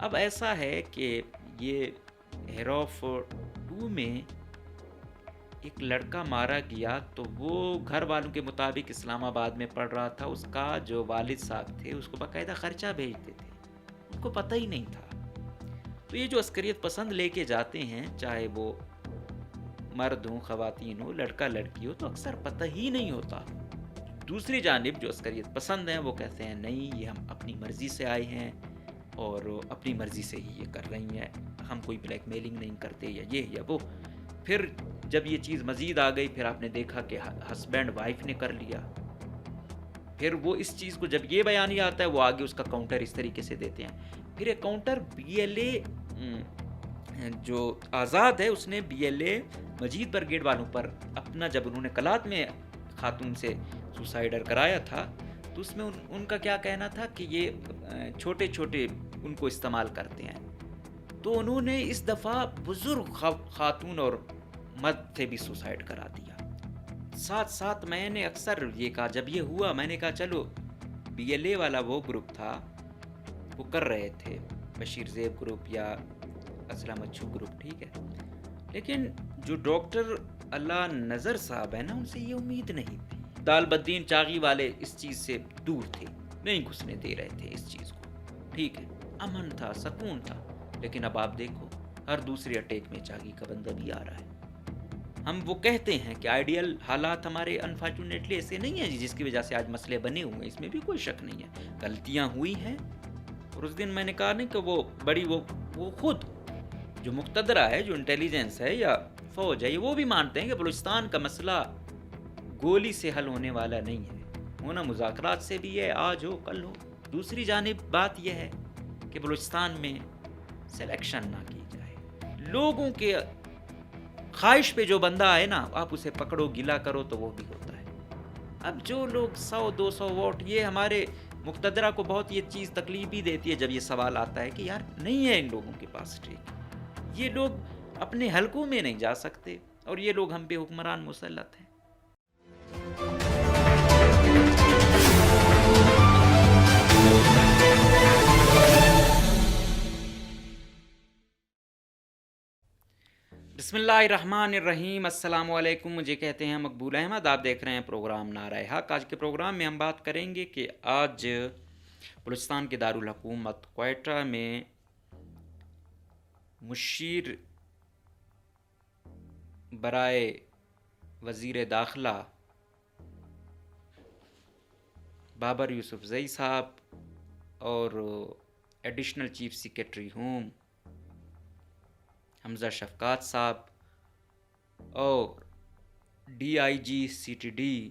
اب ایسا ہے کہ یہ ہیروف 2 میں ایک لڑکا مارا گیا، تو وہ گھر والوں کے مطابق اسلام آباد میں پڑھ رہا تھا. اس کا جو والد صاحب تھے اس کو باقاعدہ خرچہ بھیجتے تھے، ان کو پتہ ہی نہیں تھا. تو یہ جو عسکریت پسند لے کے جاتے ہیں، چاہے وہ مرد ہوں، خواتین ہوں، لڑکا لڑکی ہو، تو اکثر پتہ ہی نہیں ہوتا. دوسری جانب جو عسکریت پسند ہیں وہ کہتے ہیں نہیں، یہ ہم اپنی مرضی سے آئے ہیں اور اپنی مرضی سے ہی یہ کر رہی ہیں، ہم کوئی بلیک میلنگ نہیں کرتے یا یہ یا وہ. پھر جب یہ چیز مزید آ گئی، پھر آپ نے دیکھا کہ ہسبینڈ وائف نے کر لیا. پھر وہ اس چیز کو جب یہ بیانیہ آتا ہے وہ آگے اس کا کاؤنٹر اس طریقے سے دیتے ہیں. پھر ایک کاؤنٹر بی ایل اے جو آزاد ہے، اس نے B L A Majeed brigade والوں پر اپنا، جب انہوں نے کلات میں خاتون سے سوسائڈر کرایا تھا، تو اس میں ان کا کیا کہنا تھا کہ یہ چھوٹے چھوٹے ان کو استعمال کرتے ہیں. تو انہوں نے اس دفعہ بزرگ خاتون اور مرد سے بھی سوسائڈ کرا دیا. ساتھ ساتھ میں نے اکثر یہ کہا، جب یہ ہوا میں نے کہا چلو بی ایل اے والا وہ گروپ تھا، وہ کر رہے تھے بشیر زیب گروپ یا اسلم اچھو گروپ، ٹھیک ہے، لیکن جو ڈاکٹر اللہ نظر صاحب ہے نا، ان سے یہ امید نہیں تھی. طالب الدین چاغی والے اس چیز سے دور تھے، نہیں گھسنے دے رہے تھے اس چیز کو، ٹھیک ہے، امن تھا، سکون تھا. لیکن اب آپ دیکھو ہر دوسرے اٹیک میں چاغی کا بندہ بھی آ رہا ہے. ہم وہ کہتے ہیں کہ آئیڈیل حالات ہمارے انفارچونیٹلی ایسے نہیں ہیں جس کی وجہ سے آج مسئلے بنے ہوئے ہیں، اس میں بھی کوئی شک نہیں ہے، غلطیاں ہوئی ہیں. اور اس دن میں نے کہا نہیں کہ وہ بڑی وہ خود جو مقتدرہ ہے، جو انٹیلیجنس ہے یا فوج ہے، وہ بھی مانتے ہیں کہ بلوچستان کا مسئلہ گولی سے حل ہونے والا نہیں ہے، ہونا مذاکرات سے بھی ہے، آج ہو کل ہو. دوسری جانب بات یہ ہے کہ بلوچستان میں سلیکشن نہ کی جائے. لوگوں کے خواہش پہ جو بندہ ہے نا، آپ اسے پکڑو گلا کرو تو وہ بھی ہوتا ہے. اب جو لوگ 100-200 ووٹ، یہ ہمارے مقتدرہ کو بہت یہ چیز تکلیف بھی دیتی ہے جب یہ سوال آتا ہے کہ یار نہیں ہے ان لوگوں کے پاس ٹھیک، یہ لوگ اپنے حلقوں میں نہیں جا سکتے اور یہ لوگ ہم پہ حکمران مسلط ہیں. بسم اللہ الرحمن الرحیم. السلام علیکم. مجھے کہتے ہیں مقبول احمد. آپ دیکھ رہے ہیں پروگرام نعرہ حق. آج کے پروگرام میں ہم بات کریں گے کہ آج بلوچستان کے دارالحکومت کوئٹہ میں مشیر برائے وزیر داخلہ بابر یوسف زئی صاحب اور additional chief secretary home Hamza Shafqaat صاحب اور D I G C T D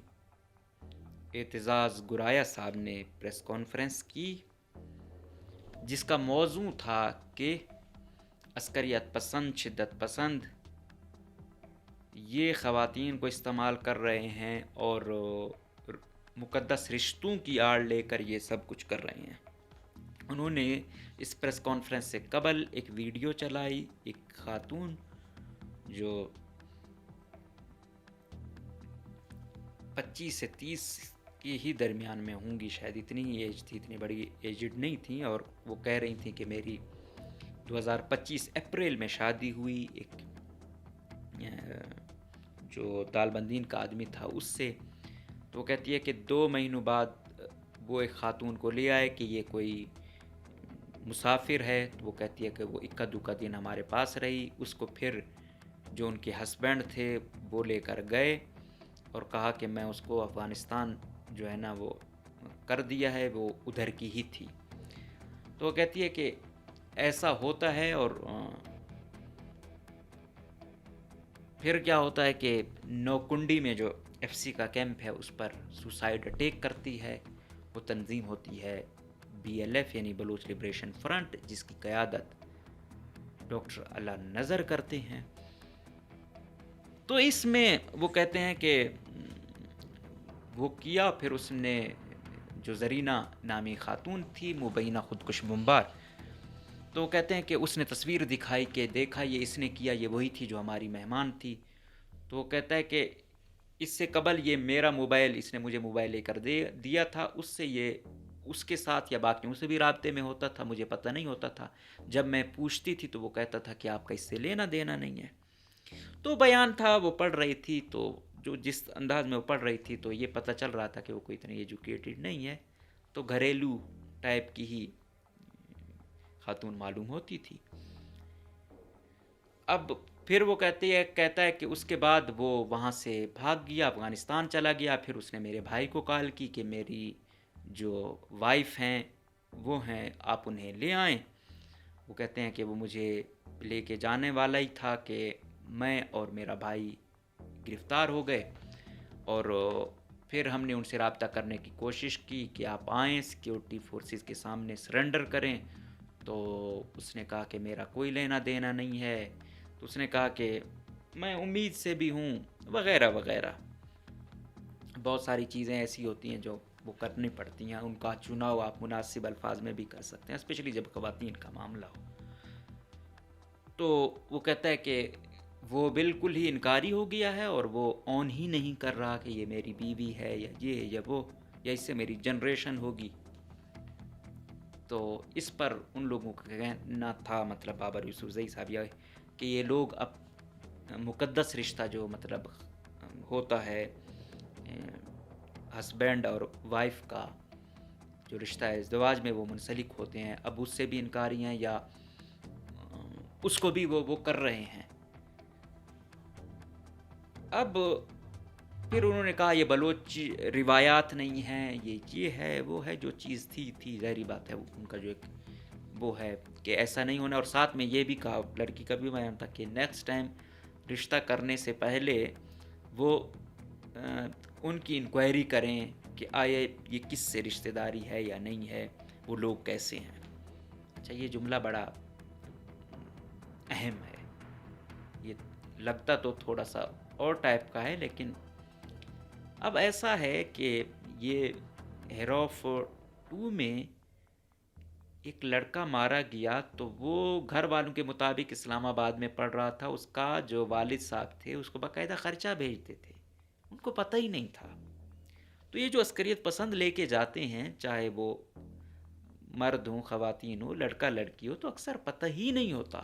Aitzaz Goraya صاحب نے پریس کانفرنس کی، جس کا موضوع تھا کہ عسکریت پسند، شدت پسند یہ خواتین کو استعمال کر رہے ہیں اور مقدس رشتوں کی آڑ لے کر یہ سب کچھ کر رہے ہیں. انہوں نے اس پریس کانفرنس سے قبل ایک ویڈیو چلائی، ایک خاتون جو 25 سے 30 کے ہی درمیان میں ہوں گی، شاید اتنی ہی ایج تھی، اتنی بڑی ایجڈ نہیں تھیں، اور وہ کہہ رہی تھیں کہ میری 2025 اپریل میں شادی ہوئی ایک جو طالبندین کا آدمی تھا اس سے. تو وہ کہتی ہے کہ 2 مہینوں بعد وہ ایک خاتون کو لے آئے کہ یہ کوئی مسافر ہے. تو وہ کہتی ہے کہ وہ اکا دکا دن ہمارے پاس رہی، اس کو پھر جو ان کے ہسبینڈ تھے وہ لے کر گئے اور کہا کہ میں اس کو افغانستان جو ہے نا وہ کر دیا ہے، وہ ادھر کی ہی تھی. تو وہ کہتی ہے کہ ایسا ہوتا ہے. اور پھر کیا ہوتا ہے کہ نوکنڈی میں جو ایف سی کا کیمپ ہے اس پر سوسائڈ اٹیک کرتی ہے. وہ تنظیم ہوتی ہے بی ایل ایف یعنی بلوچ لبریشن فرنٹ، جس کی قیادت ڈاکٹر اللہ نظر کرتے ہیں. تو اس میں وہ کہتے ہیں کہ وہ کیا، پھر اس نے جو زرینہ نامی خاتون تھی مبینہ خودکش بمبار، تو وہ کہتے ہیں کہ اس نے تصویر دکھائی کہ دیکھا یہ اس نے کیا، یہ وہی تھی جو ہماری مہمان تھی. تو وہ کہتا ہے کہ اس سے قبل یہ میرا موبائل، اس نے مجھے موبائل لے کر دیا تھا، اس سے یہ اس کے ساتھ یا باقیوں سے بھی رابطے میں ہوتا تھا، مجھے پتہ نہیں ہوتا تھا. جب میں پوچھتی تھی تو وہ کہتا تھا کہ آپ کا اس سے لینا دینا نہیں ہے. تو بیان تھا، وہ پڑھ رہی تھی، تو جو جس انداز میں وہ پڑھ رہی تھی تو یہ پتہ چل رہا تھا کہ وہ کوئی اتنی ایجوکیٹڈ نہیں ہے، تو گھریلو ٹائپ کی ہی خاتون معلوم ہوتی تھی. اب پھر وہ کہتا ہے کہ اس کے بعد وہ وہاں سے بھاگ گیا، افغانستان چلا گیا. پھر اس نے میرے بھائی کو کال کی کہ میری جو وائف ہیں وہ ہیں، آپ انہیں لے آئیں. وہ کہتے ہیں کہ وہ مجھے لے کے جانے والا ہی تھا کہ میں اور میرا بھائی گرفتار ہو گئے. اور پھر ہم نے ان سے رابطہ کرنے کی کوشش کی کہ آپ آئیں، سیکیورٹی فورسز کے سامنے سرنڈر کریں. تو اس نے کہا کہ میرا کوئی لینا دینا نہیں ہے. تو اس نے کہا کہ میں امید سے بھی ہوں، وغیرہ وغیرہ. بہت ساری چیزیں ایسی ہوتی ہیں جو وہ کرنی پڑتی ہیں، ان کا چناؤ آپ مناسب الفاظ میں بھی کر سکتے ہیں، اسپیشلی جب خواتین کا معاملہ ہو. تو وہ کہتا ہے کہ وہ بالکل ہی انکاری ہو گیا ہے، اور وہ آن ہی نہیں کر رہا کہ یہ میری بیوی ہے یا یہ یا وہ، یا اس سے میری جنریشن ہوگی. تو اس پر ان لوگوں کا کہنا تھا، مطلب بابر یوسف زئی صاحب، یہ کہ یہ لوگ اب مقدس رشتہ جو مطلب ہوتا ہے ہسبینڈ اور وائف کا جو رشتہ ہے ازدواج میں، وہ منسلک ہوتے ہیں. اب اس سے بھی انکاری ہیں یا اس کو بھی وہ کر رہے ہیں. اب پھر انہوں نے کہا یہ بلوچ روایات نہیں ہیں، یہ ہے وہ ہے، جو چیز تھی ظاہری بات ہے ان کا جو ایک وہ ہے کہ ایسا نہیں ہونا. اور ساتھ میں یہ بھی کہا، لڑکی کا بھی بیان تھا کہ نیکسٹ ٹائم رشتہ کرنے سے پہلے وہ ان کی انکوائری کریں کہ آیا یہ کس سے رشتہ داری ہے یا نہیں ہے، وہ لوگ کیسے ہیں. اچھا، یہ جملہ بڑا اہم ہے. یہ لگتا تو تھوڑا سا اور ٹائپ کا ہے، لیکن اب ایسا ہے کہ یہ ہیروف 2 میں ایک لڑکا مارا گیا، تو وہ گھر والوں کے مطابق اسلام آباد میں پڑھ رہا تھا. اس کا جو والد صاحب تھے اس کو باقاعدہ خرچہ بھیجتے تھے، ان کو پتہ ہی نہیں تھا. تو یہ جو عسکریت پسند لے کے جاتے ہیں، چاہے وہ مرد ہوں، خواتین ہو، لڑکا لڑکی ہو، تو اکثر پتہ ہی نہیں ہوتا.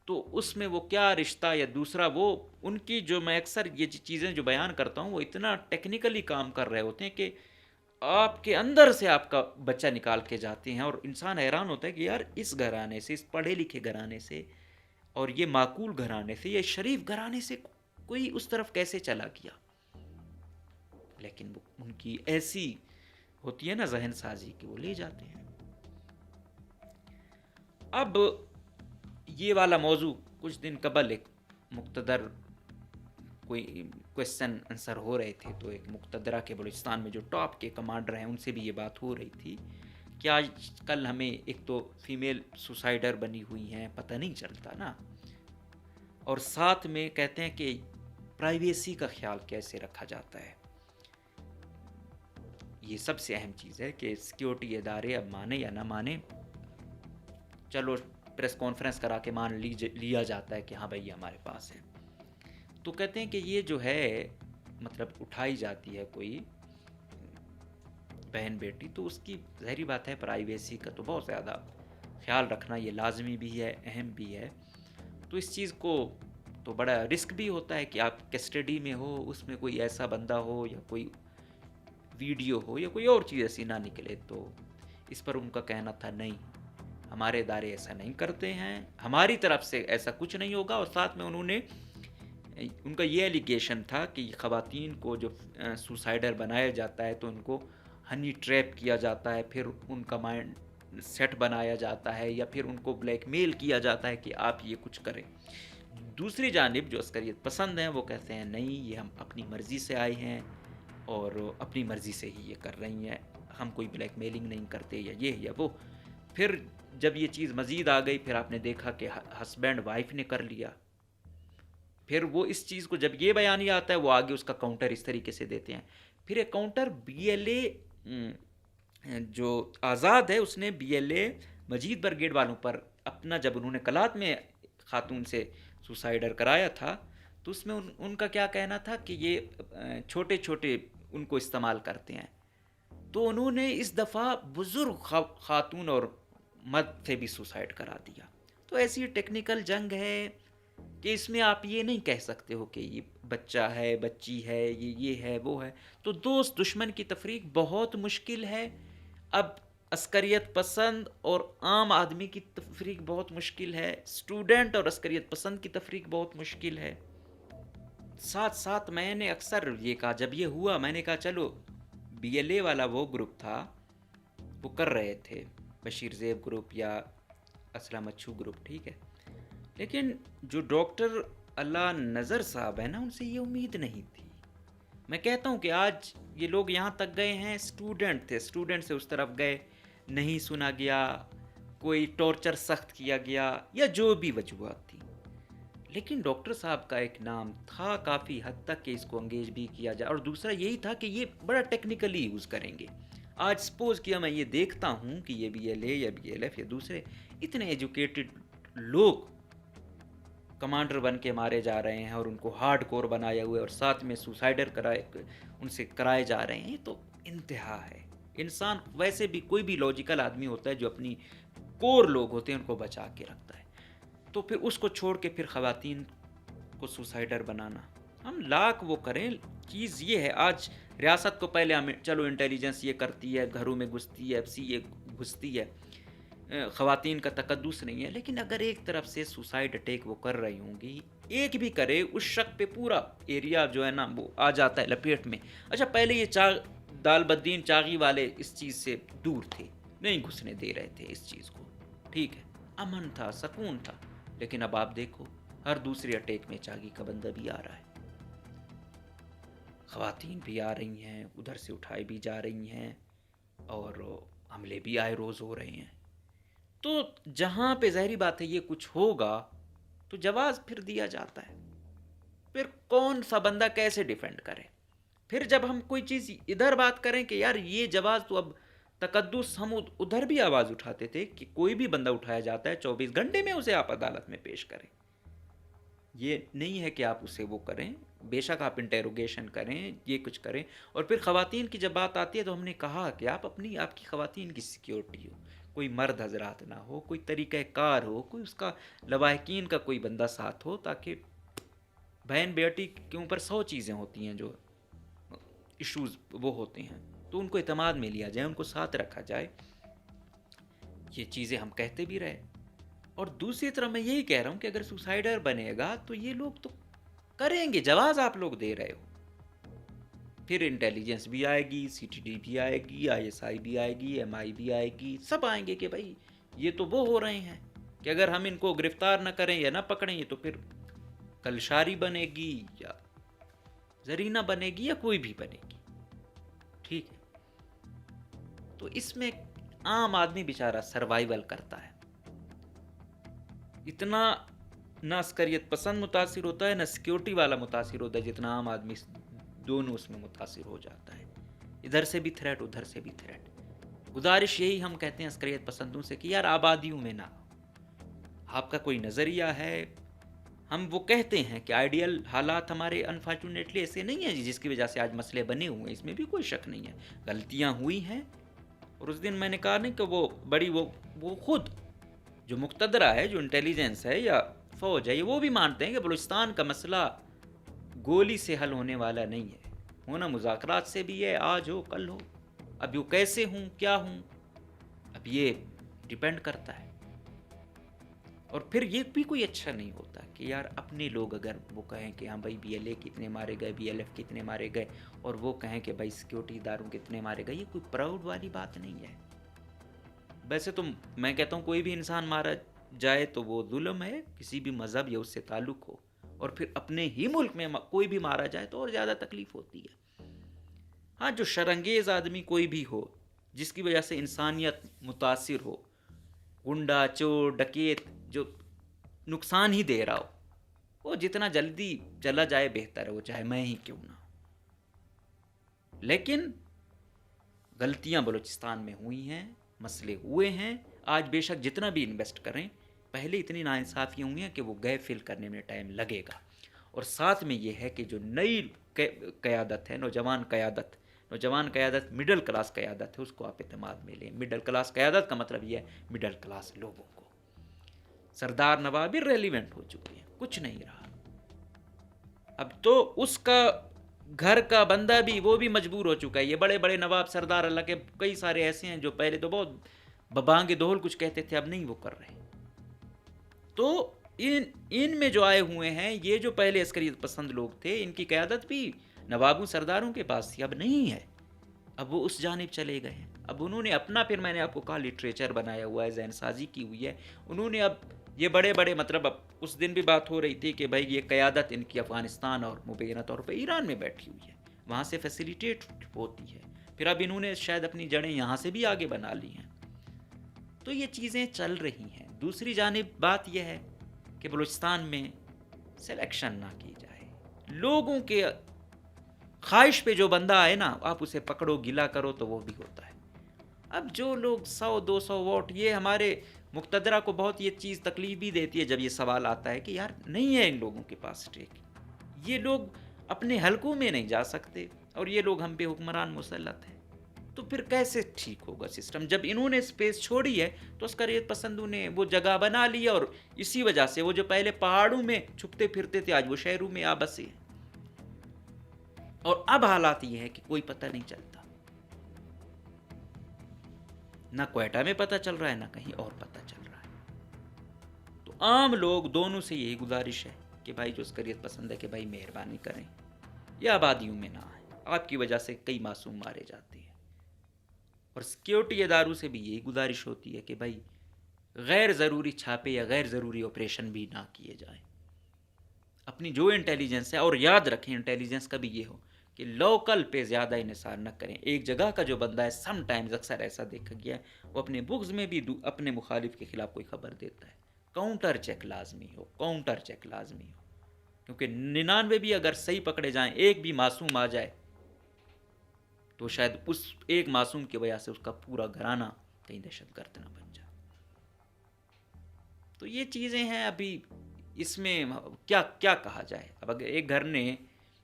تو اس میں وہ کیا رشتہ یا دوسرا، وہ ان کی جو میں اکثر یہ چیزیں جو بیان کرتا ہوں وہ اتنا ٹیکنیکلی کام کر رہے ہوتے ہیں کہ آپ کے اندر سے آپ کا بچہ نکال کے جاتے ہیں. اور انسان حیران ہوتا ہے کہ یار اس گھرانے سے، اس پڑھے لکھے گھرانے سے، اور یہ معقول گھرانے سے، یہ شریف گھرانے سے کوئی اس طرف کیسے چلا گیا. لیکن ان کی ایسی ہوتی ہے نا ذہن سازی کہ وہ لے جاتے ہیں. اب یہ والا موضوع کچھ دن قبل ایک مقتدر کوئی کویسچن آنسر ہو رہے تھے، تو ایک مقتدرہ کے بلوچستان میں جو ٹاپ کے کمانڈر ہیں ان سے بھی یہ بات ہو رہی تھی کہ آج کل ہمیں ایک تو فیمیل سوسائڈر بنی ہوئی ہیں، پتہ نہیں چلتا نا، اور ساتھ میں کہتے ہیں کہ پرائیویسی کا خیال کیسے رکھا جاتا ہے. یہ سب سے اہم چیز ہے کہ سیکیورٹی ادارے اب مانے یا نہ مانے، چلو پریس کانفرنس کرا کے مان لیا جاتا ہے کہ ہاں بھائی ہمارے پاس ہے. تو کہتے ہیں کہ یہ جو ہے مطلب اٹھائی جاتی ہے کوئی بہن بیٹی، تو اس کی ظاہری بات ہے پرائیویسی کا تو بہت زیادہ خیال رکھنا یہ لازمی بھی ہے، اہم بھی ہے. تو اس چیز کو تو بڑا رسک بھی ہوتا ہے کہ آپ کسٹڈی میں ہو، اس میں کوئی ایسا بندہ ہو یا کوئی ویڈیو ہو یا کوئی اور چیز ایسی نہ نکلے. تو اس پر ان کا کہنا تھا نہیں، ہمارے ادارے ایسا نہیں کرتے ہیں، ہماری طرف سے ایسا کچھ نہیں ہوگا. اور ساتھ میں انہوں نے، ان کا یہ ایلیگیشن تھا کہ خواتین کو جو سوسائڈر بنایا جاتا ہے تو ان کو ہنی ٹریپ کیا جاتا ہے، پھر ان کا مائنڈ سیٹ بنایا جاتا ہے، یا پھر ان کو بلیک میل کیا جاتا ہے کہ آپ یہ کچھ کریں. دوسری جانب جو عسکریت پسند ہیں وہ کہتے ہیں نہیں، یہ ہم اپنی مرضی سے آئے ہیں اور اپنی مرضی سے ہی یہ کر رہی ہیں، ہم کوئی بلیک میلنگ نہیں کرتے یا یہ یا وہ. پھر جب یہ چیز مزید آ گئی، پھر آپ نے دیکھا کہ ہسبینڈ وائف نے کر لیا. پھر وہ اس چیز کو جب یہ بیانیہ آتا ہے وہ آگے اس کا کاؤنٹر اس طریقے سے دیتے ہیں. پھر ایک کاؤنٹر بی ایل اے جو آزاد ہے، اس نے B L A Majeed brigade والوں پر اپنا، جب انہوں نے کلات میں خاتون سے سوسائڈر کرایا تھا تو اس میں ان کا کیا کہنا تھا کہ یہ چھوٹے چھوٹے ان کو استعمال کرتے ہیں. تو انہوں نے اس دفعہ بزرگ خاتون اور مرد سے بھی سوسائڈ کرا دیا. تو ایسی ٹیکنیکل جنگ ہے کہ اس میں آپ یہ نہیں کہہ سکتے ہو کہ یہ بچہ ہے، بچی ہے، یہ ہے، وہ ہے. تو دوست دشمن کی تفریق بہت مشکل ہے. اب عسکریت پسند اور عام آدمی کی تفریق بہت مشکل ہے. اسٹوڈنٹ اور عسکریت پسند کی تفریق بہت مشکل ہے. ساتھ ساتھ میں نے اکثر یہ کہا، جب یہ ہوا میں نے کہا چلو بی ایل اے والا وہ گروپ تھا، وہ کر رہے تھے بشیر زیب گروپ یا اسلم اچھو گروپ، ٹھیک ہے، لیکن جو ڈاکٹر اللہ نظر صاحب ہیں نا، ان سے یہ امید نہیں تھی. میں کہتا ہوں کہ آج یہ لوگ یہاں تک گئے ہیں، اسٹوڈنٹ تھے، اسٹوڈنٹ سے اس طرف گئے، نہیں سنا گیا، کوئی ٹارچر سخت کیا گیا یا جو بھی وجوہات تھی، لیکن ڈاکٹر صاحب کا ایک نام تھا کافی حد تک کہ اس کو انگیج بھی کیا جائے. اور دوسرا یہی تھا کہ یہ بڑا ٹیکنیکلی یوز کریں گے. آج سپوز کیا میں یہ دیکھتا ہوں کہ یہ بی ایل اے یا بی ایل ایف یا دوسرے اتنے ایجوکیٹڈ لوگ کمانڈر بن کے مارے جا رہے ہیں اور ان کو ہارڈ کور بنایا ہوا ہے اور ساتھ میں سوسائڈر ان سے کرائے جا رہے ہیں. یہ تو انتہا ہے. انسان ویسے بھی کوئی بھی لاجیکل آدمی ہوتا ہے جو اپنی کور لوگ ہوتے ہیں ان کو بچا کے رکھتا ہے. تو پھر اس کو چھوڑ کے پھر خواتین کو سوسائڈر بنانا، ہم لاکھ وہ کریں. چیز یہ ہے آج ریاست کو پہلے ہمیں چلو انٹیلیجنس یہ کرتی ہے، گھروں میں گھستی ہے، ایف سی اے گھستی ہے، خواتین کا تقدس نہیں ہے، لیکن اگر ایک طرف سے سوسائڈ اٹیک وہ کر رہی ہوں گی، ایک بھی کرے، اس شک پہ پورا ایریا جو ہے نا وہ آ جاتا ہے لپیٹ میں. اچھا پہلے یہ دال بدین چاغی والے اس چیز سے دور تھے، نہیں گھسنے دے رہے تھے اس چیز کو، ٹھیک ہے، امن تھا، سکون تھا، لیکن اب آپ دیکھو ہر دوسرے اٹیک میں چاغی کا بندہ بھی آ رہا ہے، خواتین بھی آ رہی ہیں، ادھر سے اٹھائی بھی جا رہی ہیں اور حملے بھی آئے روز ہو رہے ہیں. تو جہاں پہ ظاہری بات ہے یہ کچھ ہوگا تو جواز پھر دیا جاتا ہے. پھر کون سا بندہ کیسے ڈیفینڈ کرے؟ پھر جب ہم کوئی چیز ادھر بات کریں کہ یار یہ جواز تو اب تقدس، ہم ادھر بھی آواز اٹھاتے تھے کہ کوئی بھی بندہ اٹھایا جاتا ہے 24 گھنٹے میں اسے آپ عدالت میں پیش کریں. یہ نہیں ہے کہ آپ اسے وہ کریں، بے شک آپ انٹیروگیشن کریں، یہ کچھ کریں. اور پھر خواتین کی جب بات آتی ہے تو ہم نے کہا کہ آپ کی خواتین کی سیکیورٹی ہو، کوئی مرد حضرات نہ ہو، کوئی طریقہ کار ہو، کوئی اس کا لواحقین کا کوئی بندہ ساتھ ہو، تاکہ بہن بیٹی کے اوپر 100 چیزیں ہوتی ہیں جو ایشوز وہ ہوتے ہیں، تو ان کو اعتماد میں لیا جائے، ان کو ساتھ رکھا جائے. یہ چیزیں ہم کہتے بھی رہے. اور دوسری طرف میں یہی کہہ رہا ہوں کہ اگر سوسائڈر بنے گا تو یہ لوگ تو کریں گے، جواز آپ لوگ دے رہے ہو. پھر انٹیلیجنس بھی آئے گی، سی ٹی ڈی بھی آئے گی، آئی ایس آئی بھی آئے گی، ایم آئی بھی آئے گی، سب آئیں گے کہ بھائی یہ تو وہ ہو رہے ہیں کہ اگر ہم ان کو گرفتار نہ کریں یا نہ پکڑیں یہ تو پھر کل شاری بنے گی یا زرینہ بنے گی یا کوئی بھی بنے گی، ٹھیک ہے. تو اس میں عام آدمی بیچارہ سروائیول کرتا ہے. اتنا نہ عسکریت پسند متاثر ہوتا ہے، نہ سیکیورٹی والا متاثر ہوتا ہے، جتنا عام آدمی دونوں اس میں متاثر ہو جاتا ہے. ادھر سے بھی تھریٹ، ادھر سے بھی تھریٹ. گزارش یہی ہم کہتے ہیں عسکریت پسندوں سے کہ یار آبادیوں میں نہ، آپ کا کوئی نظریہ ہے، ہم وہ کہتے ہیں کہ آئیڈیل حالات ہمارے انفارچونیٹلی ایسے نہیں ہیں جس کی وجہ سے آج مسئلے بنے ہوئے ہیں، اس میں بھی کوئی شک نہیں ہے، غلطیاں ہوئی ہیں. اور اس دن میں نے کہا نہیں کہ وہ بڑی وہ خود جو مقتدرہ ہے، جو انٹیلیجنس ہے یا فوج ہے، وہ بھی مانتے ہیں کہ بلوچستان کا مسئلہ گولی سے حل ہونے والا نہیں ہے، ہونا مذاکرات سے بھی ہے، آج ہو کل ہو. اب وہ کیسے ہوں، کیا ہوں، اب یہ ڈیپینڈ کرتا ہے. اور پھر یہ بھی کوئی اچھا نہیں ہوتا کہ یار اپنے لوگ اگر وہ کہیں کہ ہاں بھائی بی ایل اے کتنے مارے گئے، بی ایل ایف کتنے مارے گئے، اور وہ کہیں کہ بھائی سیکیورٹی اداروں کتنے مارے گئے، یہ کوئی پراؤڈ والی بات نہیں ہے. ویسے تو میں کہتا ہوں کوئی بھی انسان مارا جائے تو وہ ظلم ہے، کسی بھی مذہب یا اس سے تعلق ہو، اور پھر اپنے ہی ملک میں کوئی بھی مارا جائے تو اور زیادہ تکلیف ہوتی ہے. ہاں جو شرنگیز آدمی کوئی بھی ہو جس کی وجہ سے انسانیت متاثر ہو، گنڈا چور ڈکیت جو نقصان ہی دے رہا ہو، وہ جتنا جلدی چلا جائے بہتر ہے، وہ چاہے میں ہی کیوں نہ. لیکن غلطیاں بلوچستان میں ہوئی ہیں، مسئلے ہوئے ہیں. آج بے شک جتنا بھی انویسٹ کریں، پہلے اتنی ناانصافیاں ہوئی ہیں کہ وہ گئے فل کرنے میں ٹائم لگے گا. اور ساتھ میں یہ ہے کہ جو نئی قیادت ہے، نوجوان قیادت مڈل کلاس قیادت ہے، اس کو آپ اعتماد میں لیں۔ مڈل کلاس قیادت کا مطلب یہ ہے مڈل کلاس لوگوں کو۔ سردار نواب بھی ریلیونٹ ہو چکے ہیں، کچھ نہیں رہا۔ اب تو اس کا گھر کا بندہ بھی، وہ بھی مجبور ہو چکا ہے۔ یہ بڑے بڑے نواب سردار اللہ کے کئی سارے ایسے ہیں جو پہلے تو بہت ببانگ دہل کچھ کہتے تھے، اب نہیں وہ کر رہے۔ تو ان میں جو آئے ہوئے ہیں، یہ جو پہلے عسکریت پسند لوگ تھے، ان کی قیادت بھی نوابوں سرداروں کے پاس تھی، اب نہیں ہے۔ اب وہ اس جانب چلے گئے ہیں۔ اب انہوں نے اپنا، پھر میں نے آپ کو کہا لٹریچر بنایا ہوا ہے، ذہن سازی کی ہوئی ہے۔ انہوں نے اب یہ بڑے بڑے مطلب، اب اس دن بھی بات ہو رہی تھی کہ بھائی یہ قیادت ان کی افغانستان اور مبینہ طور پہ ایران میں بیٹھی ہوئی ہے، وہاں سے فیسیلیٹیٹ ہوتی ہے۔ پھر اب انہوں نے شاید اپنی جڑیں یہاں سے بھی آگے بنا لی ہیں۔ تو یہ چیزیں چل رہی ہیں۔ دوسری جانب بات یہ ہے کہ بلوچستان میں سلیکشن نہ کی جائے۔ لوگوں کے خواہش پہ جو بندہ آئے نا، آپ اسے پکڑو گلا کرو تو وہ بھی ہوتا ہے۔ اب جو لوگ 100-200 ووٹ، یہ ہمارے مقتدرہ کو بہت یہ چیز تکلیف بھی دیتی ہے جب یہ سوال آتا ہے کہ یار نہیں ہے ان لوگوں کے پاس اسٹیک، یہ لوگ اپنے حلقوں میں نہیں جا سکتے اور یہ لوگ ہم پہ حکمران مسلط ہیں، تو پھر کیسے ٹھیک ہوگا سسٹم؟ جب انہوں نے اسپیس چھوڑی ہے تو عسکریت پسندوں نے وہ جگہ بنا لی، اور اسی وجہ سے وہ جو پہلے پہاڑوں میں چھپتے پھرتے تھے، آج وہ شہروں میں آ بسے ہیں۔ اور اب حالات یہ ہے کہ کوئی پتہ نہیں چلتا، نہ کوئٹہ میں پتہ چل رہا ہے، نہ کہیں اور پتہ چل رہا ہے۔ تو عام لوگ دونوں سے یہی گزارش ہے کہ بھائی جو عسکریت پسند ہے کہ بھائی مہربانی کریں، یہ آبادیوں میں نہ آئیں، آپ کی وجہ سے کئی معصوم مارے جاتے ہیں۔ اور سیکیورٹی اداروں سے بھی یہی گزارش ہوتی ہے کہ بھائی غیر ضروری چھاپے یا غیر ضروری آپریشن بھی نہ کیے جائیں۔ اپنی جو انٹیلیجنس ہے، اور یاد رکھیں انٹیلیجنس کا بھی یہ ہو کہ لوکل پہ زیادہ انحصار نہ کریں۔ ایک جگہ کا جو بندہ ہے، سم ٹائمز اکثر ایسا دیکھا گیا ہے، وہ اپنے بغض میں بھی اپنے مخالف کے خلاف کوئی خبر دیتا ہے۔ کاؤنٹر چیک لازمی ہو، کاؤنٹر چیک لازمی ہو، کیونکہ 99 بھی اگر صحیح پکڑے جائیں، ایک بھی معصوم آ جائے تو شاید اس ایک معصوم کی وجہ سے اس کا پورا گھرانہ کہیں دہشت گرد نہ بن جائے۔ تو یہ چیزیں ہیں۔ ابھی اس میں کیا کہا جائے؟ اب اگر ایک گھر نے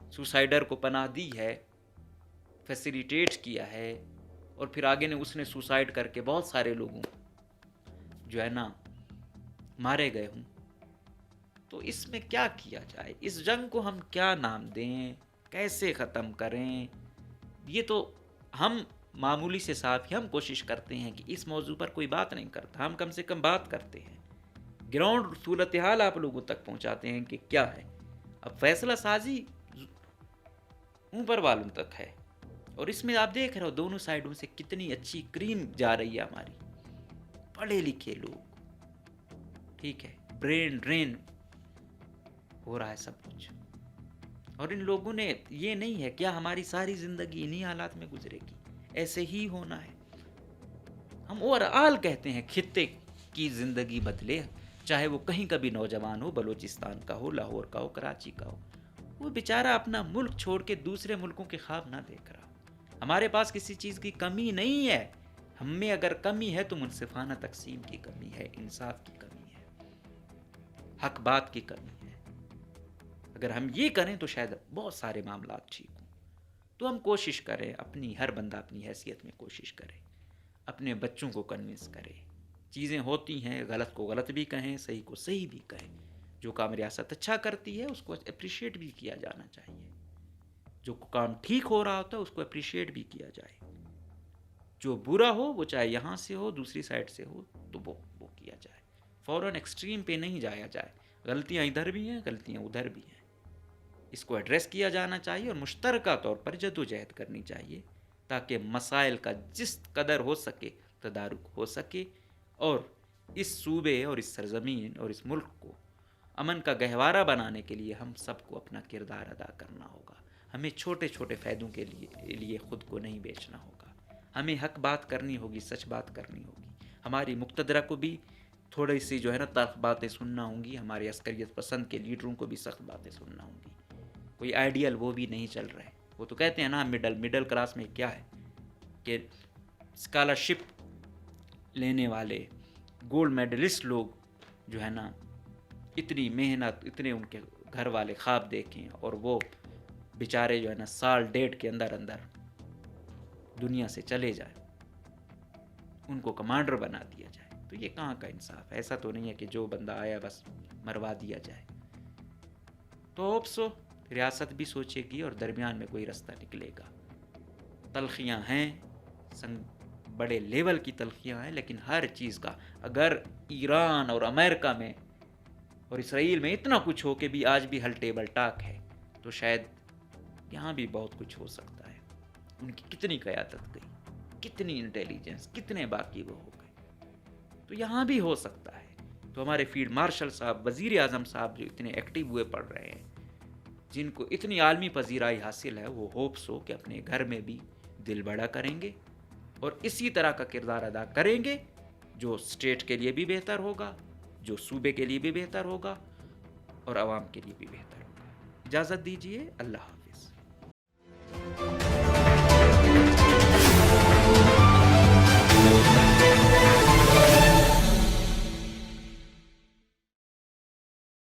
سوسائڈر کو پناہ دی ہے، فیسیلیٹیٹ کیا ہے، اور پھر آگے نے اس نے سوسائڈ کر کے بہت سارے لوگوں جو ہے نا مارے گئے ہوں، تو اس میں کیا کیا جائے؟ اس جنگ کو ہم کیا نام دیں؟ کیسے ختم کریں؟ یہ تو ہم معمولی سے صحافی ہم کوشش کرتے ہیں کہ اس موضوع پر کوئی بات نہیں کرتا، ہم کم سے کم بات کرتے ہیں، گراؤنڈ صورتحال آپ لوگوں تک پہنچاتے ہیں کہ کیا ہے۔ اب فیصلہ سازی اوپر والوں تک ہے، اور اس میں آپ دیکھ رہے ہو دونوں سائیڈوں سے کتنی اچھی کریم جا رہی ہے ہماری، پڑھے لکھے لوگ، ٹھیک ہے، برین ڈرین ہو رہا ہے سب کچھ۔ اور ان لوگوں نے یہ نہیں ہے کیا ہماری ساری زندگی انہی حالات میں گزرے گی؟ ایسے ہی ہونا ہے۔ ہم اوورآل کہتے ہیں خطے کی زندگی بدلے، چاہے وہ کہیں کا بھی نوجوان ہو، بلوچستان کا ہو، لاہور کا ہو، کراچی کا ہو، وہ بیچارہ اپنا ملک چھوڑ کے دوسرے ملکوں کے خواب نہ دیکھ رہا۔ ہمارے پاس کسی چیز کی کمی نہیں ہے، ہم میں اگر کمی ہے تو منصفانہ تقسیم کی کمی ہے، انصاف کی کمی ہے، حق بات کی کمی ہے۔ اگر ہم یہ کریں تو شاید بہت سارے معاملات ٹھیک ہوں۔ تو ہم کوشش کریں، اپنی ہر بندہ اپنی حیثیت میں کوشش کرے، اپنے بچوں کو کنونس کرے۔ چیزیں ہوتی ہیں، غلط کو غلط بھی کہیں، صحیح کو صحیح بھی کہیں۔ جو کام ریاست اچھا کرتی ہے اس کو اپریشیٹ بھی کیا جانا چاہیے، جو کام ٹھیک ہو رہا ہوتا ہے اس کو اپریشیٹ بھی کیا جائے۔ جو برا ہو وہ چاہے یہاں سے ہو، دوسری سائڈ سے ہو، تو وہ کیا جائے۔ فوراً ایکسٹریم پہ نہیں جایا جائے۔ غلطیاں ادھر بھی ہیں، غلطیاں ادھر بھی ہیں، اس کو ایڈریس کیا جانا چاہیے اور مشترکہ طور پر جدوجہد کرنی چاہیے تاکہ مسائل کا جس قدر ہو سکے تدارک ہو سکے، اور اس صوبے اور اس سرزمین اور اس ملک کو امن کا گہوارہ بنانے کے لیے ہم سب کو اپنا کردار ادا کرنا ہوگا۔ ہمیں چھوٹے چھوٹے فائدوں کے لیے خود کو نہیں بیچنا ہوگا، ہمیں حق بات کرنی ہوگی، سچ بات کرنی ہوگی۔ ہماری مقتدرہ کو بھی تھوڑی سی جو ہے نا تلخ باتیں سننا ہوں گی، ہمارے عسکریت پسند کے لیڈروں کو بھی سخت باتیں سننا ہوں گی۔ کوئی آئیڈیل وہ بھی نہیں چل رہا ہے۔ وہ تو کہتے ہیں نا مڈل کلاس میں کیا ہے کہ اسکالرشپ لینے والے گولڈ میڈلسٹ لوگ جو ہے نا اتنی محنت، اتنے ان کے گھر والے خواب دیکھیں اور وہ بیچارے جو ہے نا سال ڈیڑھ کے اندر اندر دنیا سے چلے جائیں، ان کو کمانڈر بنا دیا جائے، تو یہ کہاں کا انصاف ہے؟ ایسا تو نہیں ہے کہ جو بندہ آیا بس مروا دیا جائے۔ تو افسو ریاست بھی سوچے گی اور درمیان میں کوئی رستہ نکلے گا۔ تلخیاں ہیں، بڑے لیول کی تلخیاں ہیں، لیکن ہر چیز کا اگر ایران اور امریکہ میں اور اسرائیل میں اتنا کچھ ہو کہ بھی آج بھی حل ٹیبل ٹاک ہے، تو شاید یہاں بھی بہت کچھ ہو سکتا ہے۔ ان کی کتنی قیادت گئی، کتنی انٹیلیجنس، کتنے باقی وہ ہو گئے، تو یہاں بھی ہو سکتا ہے۔ تو ہمارے فیلڈ مارشل صاحب، وزیر اعظم صاحب جو اتنے ایکٹیو ہوئے پڑ رہے ہیں، جن کو اتنی عالمی پذیرائی حاصل ہے، وہ ہوپس ہو کہ اپنے گھر میں بھی دل بڑا کریں گے اور اسی طرح کا کردار ادا کریں گے جو اسٹیٹ کے لیے بھی بہتر ہوگا، جو صوبے کے لیے بھی بہتر ہوگا اور عوام کے لیے بھی بہتر ہوگا۔ اجازت دیجیے، اللہ حافظ۔